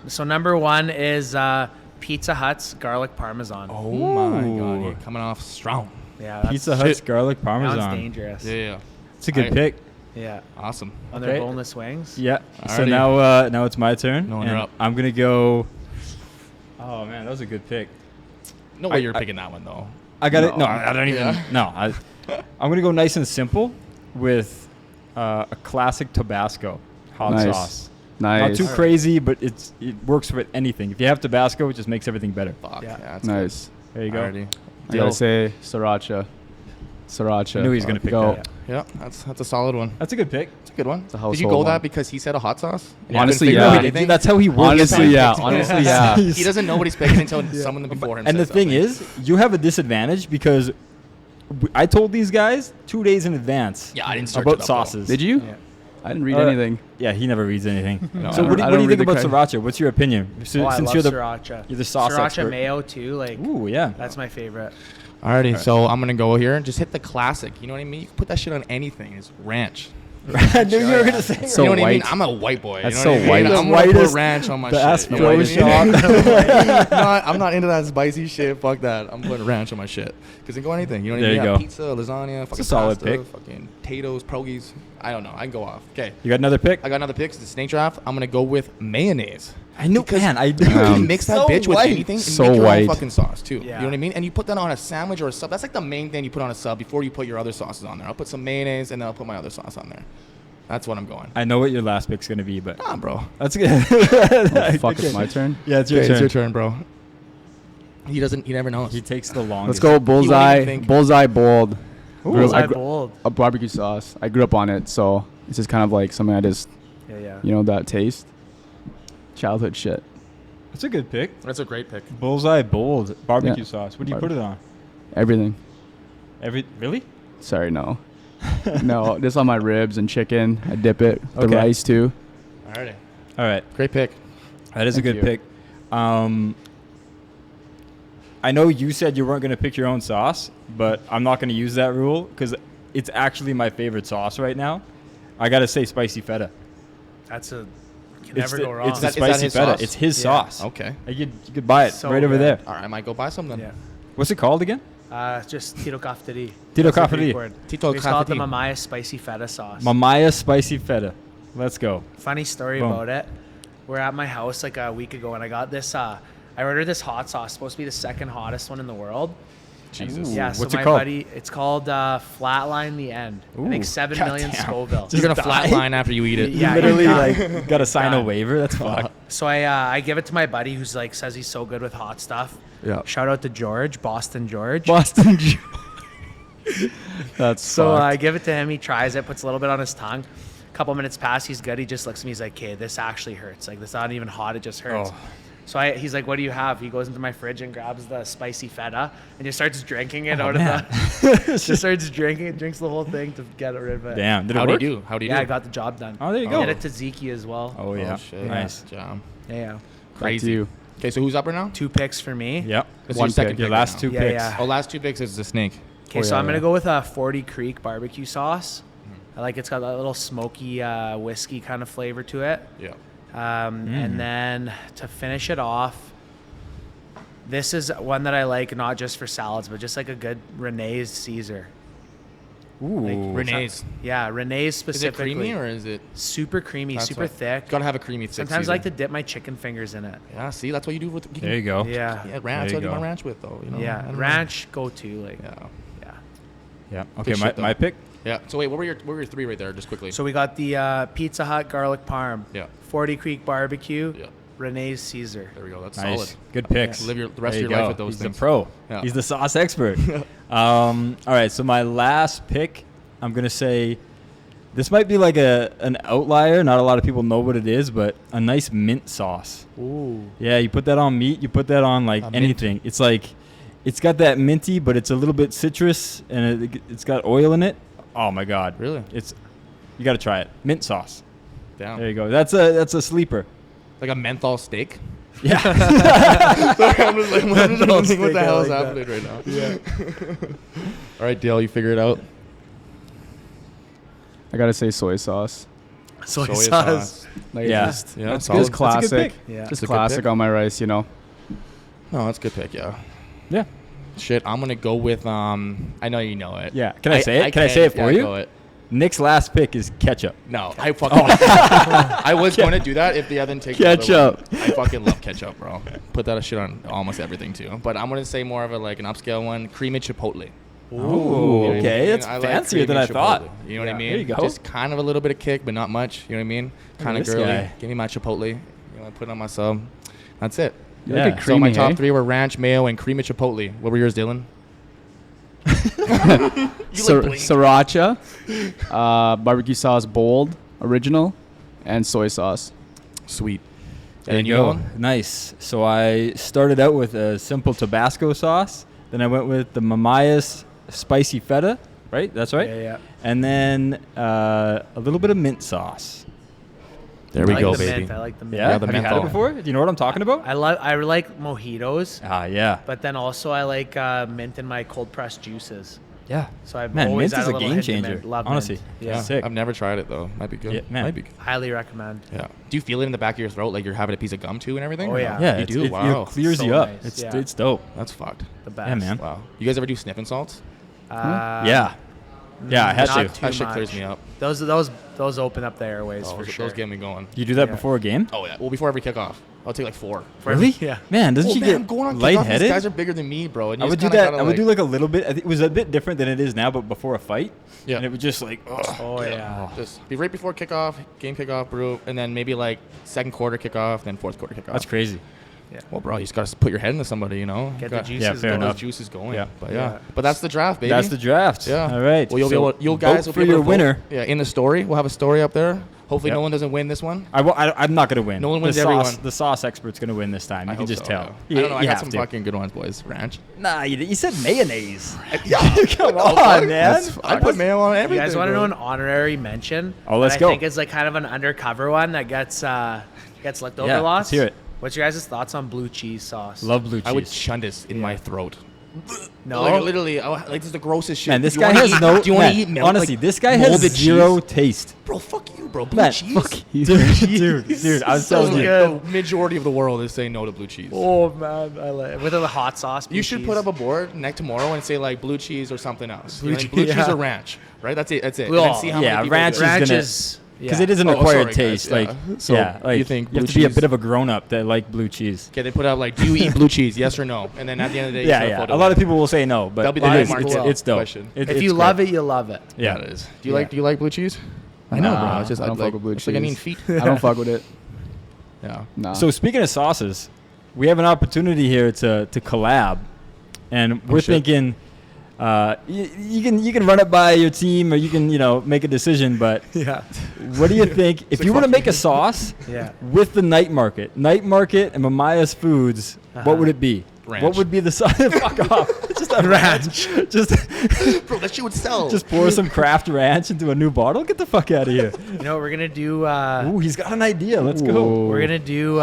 so number 1 is Pizza Hut's garlic parmesan. Oh my Ooh. God, you're coming off strong. Yeah, that's, Pizza Hut's garlic that one's parmesan. dangerous. Yeah. It's a good pick. Yeah, Awesome. on Okay. their boneless wings. Yeah. So Alrighty. now it's my turn. No, and you're up. I'm gonna go. Oh man, that was a good pick. No way you're picking that one though. I got it. No, I don't even. Yeah. No, I'm gonna go nice and simple with a classic Tabasco hot Nice. sauce. Nice. Not too crazy, but it works with anything. If you have Tabasco, it just makes everything better. Fuck. Yeah. Yeah. That's Nice. There you go. Alrighty. I Deal. gotta say sriracha. Sriracha. I knew he was gonna pick Go. that. Yeah, that's a solid one. That's a good pick. It's a good one. It's a Did you household go one. that because he said a hot sauce? And you Honestly, couldn't figure yeah. out No, anything? That's how he works. Honestly, yeah. Honestly, yeah. He doesn't know what he's picking until someone before him And the says thing something. is, you have a disadvantage because I told these guys 2 days in advance. Yeah, I didn't search about it up, though. sauces. Did you? Yeah. I didn't read Uh, anything. Yeah, he never reads anything. No, So I what don't- do I you don't think read the about cra- sriracha? What's your opinion? Oh, I Since love you're the sriracha. you're the sauce Sriracha expert. mayo too. Like, Ooh, yeah. that's my favorite. Alrighty, so I'm gonna go here and just hit the classic. You know what I mean? You can put that shit on anything. It's ranch. I knew you were gonna say So you know what I mean? white. I'm a white boy. That's you know so what I mean? white. I'm The gonna put whitest- ranch on my the shit. You know what I Astro mean? shot. I'm not into that spicy shit. Fuck that. I'm putting ranch on my shit. Because it can go anything. You know what There I you mean? go. Pizza, lasagna, fucking solid pasta, pick. fucking potatoes, pierogies. I don't know. I can go off. Okay. You got another pick? I got another pick. It's the snake draft. I'm gonna go with mayonnaise. I knew. Man, I You can mix that so bitch with white. anything and So make your white. own fucking sauce too. Yeah. You know what I mean? And you put that on a sandwich or a sub. That's like the main thing you put on a sub before you put your other sauces on there. I'll put some mayonnaise and then I'll put my other sauce on there. That's what I'm going. I know what your last pick's gonna be, but Nah, bro. that's good. Oh, fuck, it's my turn. Yeah, it's your Okay, turn. it's your turn, bro. He never knows. He takes the longest. Let's go even bullseye. think. Bullseye bold. Ooh, I bold. A barbecue sauce. I grew up on it, so it's just kind of like something I just, Yeah. that taste. Childhood shit. That's a good pick. That's a great pick. Bullseye bold barbecue Yeah. sauce. What do you put it on? Everything. Really? Sorry, no. No, this on my ribs and chicken. I dip it. The Okay. rice too. Alrighty. All right. Great pick. That is a Thank good you. pick. I know you said you weren't going to pick your own sauce, but I'm not going to use that rule because it's actually my favorite sauce right now. I got to say spicy feta. That's a. Can It's never the, go wrong. It's the Is that spicy his feta. sauce? It's his Yeah. sauce. Okay. You could buy it So right over good. there. All right. I might go buy some then. Yeah. What's it called again? Just Tito Cafeteria. Tito That's the Greek Cafeteria. word. Tito We just call it the Cafeteria. Mamaya spicy feta sauce. Mamaya spicy feta. Let's go. Funny story Boom. about it. We're at my house like a week ago, and I got this. I ordered this hot sauce, supposed to be the second hottest one in the world. Jesus. Yeah, so What's my it called? buddy, it's called Flatline the End. I think 7 million goddamn. Scoville. You're gonna die. flatline after you eat it. Yeah, You literally you're like got to sign a Done. waiver. That's fucked. So I give it to my buddy who's like says he's so good with hot stuff. Yeah. Shout out to George, Boston George. Boston. That's So fucked. I give it to him. He tries it, puts a little bit on his tongue. A couple minutes pass, he's good. He just looks at me. He's like, "Okay, this actually hurts. Like, this not even hot. It just hurts." Oh. So he's like, "What do you have?" He goes into my fridge and grabs the spicy feta and just starts drinking it out man. of the. Just starts drinking it, drinks the whole thing to get rid of it. Damn. Did it How do work? you do? How do you Yeah, do? I got the job done. Oh, there you I go. did it to Zeke as well. Oh yeah. shit. Nice. Jam. Yeah. Back Crazy. to you. Okay, so who's up right now? 2 picks for me. Yep. This is One your second pick. Your pick right last now. 2 Yeah, picks. yeah. Oh, last 2 picks is the snake. Okay, Oh, so yeah, I'm gonna yeah. go with a 40 Creek barbecue sauce. I like it's got that little smoky whiskey kind of flavor to it. Yeah. And then to finish it off, this is one that I like not just for salads, but just like a good Renee's Caesar. Ooh. Renee's. Yeah, Renee's Is it specifically. creamy or is it? super creamy, That's super what- thick. Gotta have a creamy thick. Sometimes I like to Caesar. dip my chicken fingers in it. Yeah, see, that's what you do with. There you go. Yeah. Yeah, ranch. There That's you what I do my go. ranch with, though. You know. I Yeah, don't know. ranch go to like Yeah. yeah. Yeah. Okay. Good My, shit, though. my pick. Yeah. So wait, what were your 3 right there? Just quickly. So we got the Pizza Hut garlic parm, Yeah. 40 Creek barbecue, Yeah. Renee's Caesar. There we go. That's Nice. solid. Good picks. Live the rest There of you your life go. with those He's things. the pro. Yeah. He's the sauce expert. All right. So my last pick, I'm gonna say, this might be like an outlier. Not a lot of people know what it is, but a nice mint sauce. Ooh. Yeah, you put that on meat. You put that on like Mint. anything. It's like, it's got that minty, but it's a little bit citrus, and it's got oil in it. Oh my God. Really? You got to try it. Mint sauce. Damn. There you go. That's a sleeper. Like a menthol steak. Yeah. Sorry, I'm just like, Menthol thinking, what steak, the I hell is like that. happening right now? Yeah. All right, Dale, you figure it out. I gotta say soy sauce. Soy, Soy sauce. Like, Yeah. just, Yeah, that's solid. just That's a good classic. pick. Yeah. Just That's a good classic pick. on my rice, you know. No, that's a good pick. Yeah. Yeah. Shit, I'm gonna go with I know you know it. Yeah. Can I say it? Can I say it for yeah, you? Go it. Nick's last pick is ketchup. No, I fucking. I was going to do that if the other take the other Ketchup. one. I fucking love ketchup, bro. Put that shit on almost everything too. But I'm gonna say more of a like an upscale one, creamy chipotle. Ooh, You know what I okay. mean? That's I like fancier than creamy I thought. chipotle. You know what I Yeah. mean? There you go. Just kind of a little bit of kick, but not much. You know what I mean? Kind of this girly. guy. Give me my chipotle. You know, I put it on my sub. That's it. You like Yeah. it So my creamy, top hey? 3 were ranch, mayo, and creamy chipotle. What were yours, Dylan? Sriracha, barbecue sauce bold, original, and soy sauce. Sweet. There And you you go. go? Nice. So I started out with a simple Tabasco sauce. Then I went with the Mamaya's spicy feta. Right? That's right. Yeah, yeah. And then a little bit of mint sauce. There we I like go, the baby. mint. I like the mint. Yeah. Yeah, the Have you had menthol. it before? Do you know what I'm talking about? I like mojitos, Yeah. but then also I like mint in my cold pressed juices. Yeah. So I've Man, always mint is had a little game hint of changer. mint. Love Honestly. mint. Yeah, Sick. I've never tried it though. Might be good. Yeah, man. Might be good. Highly recommend. Yeah. Do you feel it in the back of your throat like you're having a piece of gum too and everything? Oh, or yeah. no? Yeah. You do. Wow. It clears So you up. nice, It's yeah. it's dope. That's fucked. The best. Yeah, man. Wow. You guys ever do sniffing salts? Yeah. Yeah, I had not to. too That shit much. clears me up. Those open up the airways Oh, for those, sure. those get me going. You do that Yeah. before a game? Oh yeah. Well, before every kickoff, I'll take like 4. Really? Yeah. Man, doesn't Oh, she man, get I'm going on kickoff. lightheaded? These guys are bigger than me, bro. And I you would just do kinda that. gotta, I would do like- like a little bit. I think it was a bit different than it is now, but before a fight. Yeah. And it would just like, ugh. Oh yeah. Just be right before kickoff, game kickoff, brew, and then maybe like second quarter kickoff, then fourth quarter kickoff. That's crazy. Well, bro, you just gotta put your head into somebody, you know. Get the Got- juices Yeah, fair going. Those enough. juices going. Yeah. But Yeah. yeah. But that's the draft, baby. That's the draft. Yeah. All right. Well, you'll be So able, you guys vote will for be able your to vote. winner. Yeah, in the story, we'll have a story up there. Hopefully, Yep. no one doesn't win this one. I'm not gonna win. No one wins the every sauce, one. The sauce expert's gonna win this time. You I can hope just so, tell. yeah. You, I don't know. I you got have some to. fucking good ones, boys. Ranch. Nah, you said mayonnaise. Yeah. Come on, man. That's- I put mayo on You everything. guys want to bro. know an honorary mention? Oh, let's that go. I think it's like kind of an undercover one that gets looked over Yeah, lots. let's hear it. What's your guys' thoughts on blue cheese sauce? Love blue cheese. I would chun this in my throat. No. Like, literally, like this is the grossest shit. Man, this Do you guy wanna has eat- no. Do you want man, to eat milk? honestly, like, this guy has molded zero cheese? taste. Bro, fuck you, bro. Blue Man, cheese. fuck you. Dude, I was So telling you. good. The majority of the world is saying no to blue cheese. Oh man, I like with the hot sauce. You should put up a board next tomorrow and say like blue cheese or something else. Blue Blue cheese, cheese yeah. or ranch, right? That's it. That's it. Well, And then see how yeah, many people ranch do it. is gonna- ranches. Because it is an Oh, acquired sorry, guys, taste. yeah. Like, So, yeah, like you think you blue have to be a cheese- bit of a grown up that like blue cheese. Okay, they put out like, do you eat blue cheese? Yes or no? And then at the end of the day, you Yeah, send yeah. photo A lot with of people will say no, but That'll be the it is, Nightmarket it's dope. question. If you love it, you love it. yeah, it is. Do you Yeah. like blue cheese? I know, Nah, bro. It's just I don't fuck with blue it's like I mean cheese. feet. I don't fuck with it. Yeah. Nah. So speaking of sauces, we have an opportunity here to collab, and we're shit. thinking you can run it by your team or you can make a decision. But Yeah. what do you think if you were to fuck make you. a sauce Yeah. with the Night Market and Mamaya's Foods? What would it be? Ranch. What would be the sauce? Fuck off! Just a ranch. Just Bro, that shit would sell. just pour some Kraft Ranch into a new bottle. Get the fuck out of here! You know what we're gonna do? Ooh, he's got an idea. Let's go. We're gonna do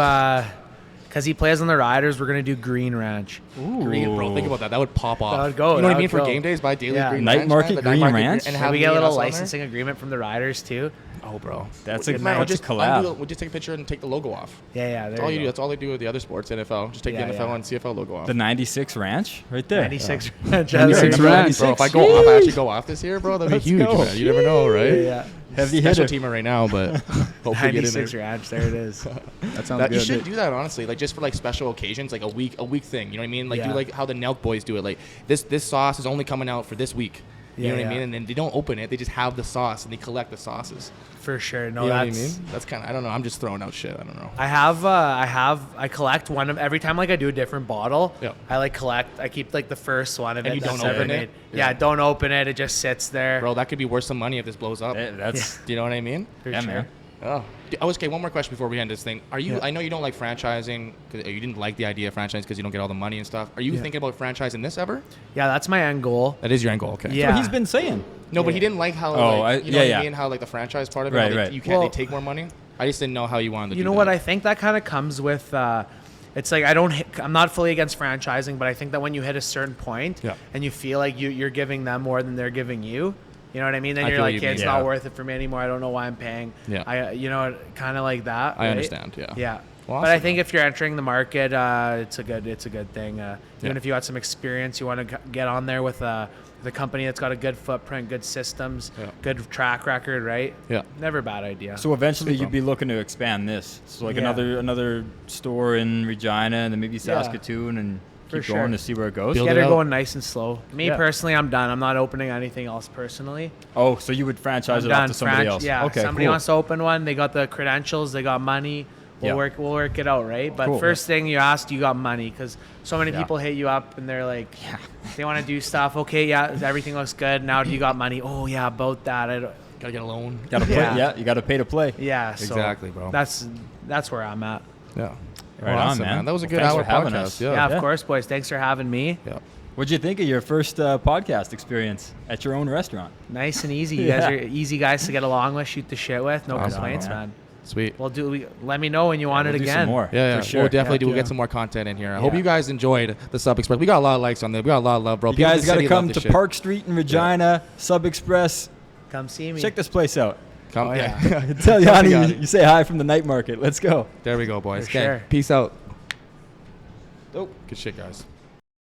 because he plays on the Riders. We're gonna do Green Ranch. Green, bro, think about that. That would pop off. That would go, You know that what I mean? would For go. game days, buy daily Yeah. green Night ranch, Market man, the Green Night Market Ranch? and And have we me get a and little us on there. licensing agreement from the Riders too. Oh, bro. That's a Man, nice we'll just collab. we'll just take a picture and take the logo off. Yeah, yeah. That's There all you you do. go. That's all they do with the other sports. NFL, just take Yeah, the NFL yeah. and CFL logo off. The 96 Ranch, right there. 96 Ranch. 96 Yeah, Ranch. Bro, if I go off, I actually go off this year, bro. That'd Let's be huge. go. Man. You never know, right? yeah. Heavy Special hitter. teamer right now, but hopefully get in 96 there. Ranch. There it is. That sounds That, you good. should do that honestly, like just for like special occasions, like a week thing. You know what I mean? Like Yeah. do like how the Nelk boys do it. Like this sauce is only coming out for this week. You know Yeah, what I yeah. mean? And then they don't open it; they just have the sauce and they collect the sauces. For sure. No, You know what I that's. mean? That's kind of I don't know. I'm just throwing out shit. I don't know. I collect one of every time like I do a different bottle. Yeah. I like collect. I keep like the first one of And it you that's don't ever open it? made. Yeah. Yeah, don't open it. It just sits there. Bro, that could be worth some money if this blows up. That's Do you know what I mean? For yeah, sure. man. Oh. Okay, one more question before we end this thing. Are you? Yeah. I know you don't like franchising. You didn't like the idea of franchising because you don't get all the money and stuff. Are you Yeah. thinking about franchising this ever? Yeah, that's my end goal. That is your end goal. Okay. Yeah. That's what he's been saying. No, but he Yeah. didn't like how. Oh, like, I- you know yeah, what yeah. I mean? How like the franchise part of it. Right, how they, right. You can't. Well- they take more money. I just didn't know how you wanted to. You do know what? that. I think that kind of comes with. It's like I'm not fully against franchising, but I think that when you hit a certain point Yeah. and you feel like you're giving them more than they're giving you, you know what I mean? Then I you're feel like, what you okay, mean. it's Yeah. not worth it for me anymore. I don't know why I'm paying. Yeah. Kind of like that. I right? understand. Yeah. Yeah. Well, But I awesome, think man. if you're entering the market, it's a good thing. Even Yeah. if you got some experience, you want to get on there with the company that's got a good footprint, good systems, Yeah. good track record, right? Yeah. Never a bad idea. So eventually Super. you'd be looking to expand this. So like Yeah. another store in Regina and then maybe Saskatoon and For keep sure. going to see where it goes. Build Get it her out. going nice and slow. Me Yeah. personally, I'm done. I'm not opening anything else personally. Oh, so you would franchise I'm it off done. to somebody else? Yeah. Okay, somebody cool. wants to open one. They got the credentials. They got money. Yeah. We'll work it out, right? But Cool. first thing you asked, you got money, because so many Yeah. people hit you up and they're like, they want to do stuff. Okay, yeah, everything looks good. Now do you got money? Oh yeah, about that. I don't, Gotta get a loan. Gotta play. Yeah. Yeah, you got to pay to play. yeah. So Exactly, bro. That's where I'm at. Yeah. Right on, awesome, man. That was a Well, good thanks hour for having podcast. us. Yeah. Yeah, of Yeah. course, boys. Thanks for having me. Yeah. What'd you think of your first podcast experience at your own restaurant? Nice and easy. You Yeah. guys are easy guys to get along with, shoot the shit with. No Awesome, complaints, man. man. Sweet. Well, let me know when you want We'll it do again. some more. Yeah, for sure. We'll definitely do. We'll Yeah. get some more content in here. I hope Yeah. you guys enjoyed the Sub Express. We got a lot of likes on there. We got a lot of love, bro. You People in guys the got to city come love to this shit. Park Street in Regina, Sub Express. Come see me. Check this place out. Come, Oh, yeah. Tell Yanni got you, it. you say hi from the Night Market. Let's go. There we go, boys. For Okay. sure. Peace out. Oh, good shit, guys.